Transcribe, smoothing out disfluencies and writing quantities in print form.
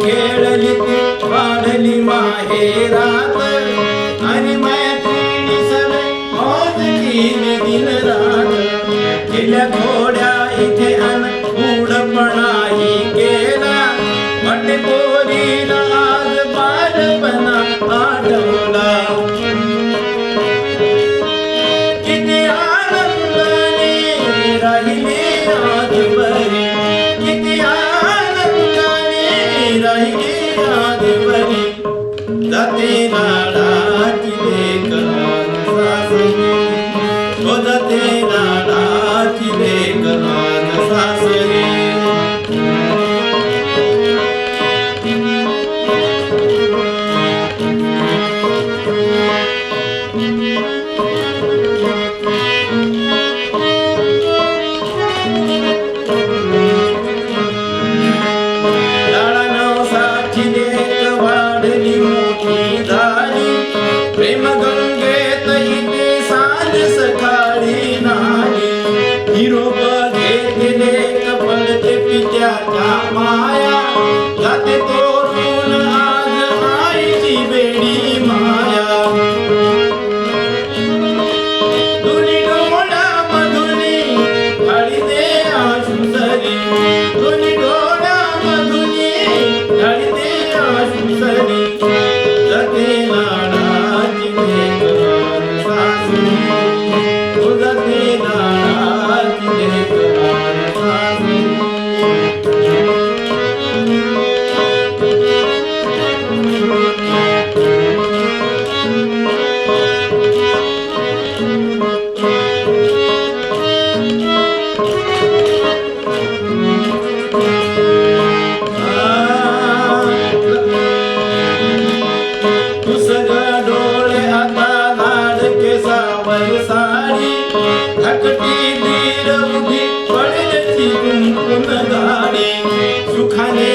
खेळली वाढली माहेरात आणि मैत्रिणी सगळे मौज केली दिन रात गेल्या घोड्या इथे अन उडपणाही केला वाटे पोरीला आज बालपणा आठवला किती आनंदाने राहिले आजवरी किती राहिली आजवरी जाते लाडाची लेक आज सासरी हो जाते लाडाची लेक आज सासरी वाढली मोठी झाली प्रेम गंगेत इथे सांज सकाळी नाली निरोप घेतले कपडते पित्याच्या माया जाते तोरून आज आईची वेडी माया दुनी डोळा मधुनी काळी दे आशुसरी दुनी डोळा मधुनी काळी दे आशुसरी जाते लाडाची लेक आज सासरी हो जाते लाडाची लेक आज सासरी डोळे आता लाडके सावर साडी धाकटी दीर उभी पडल्याची कुंकुम गाडी सुखाने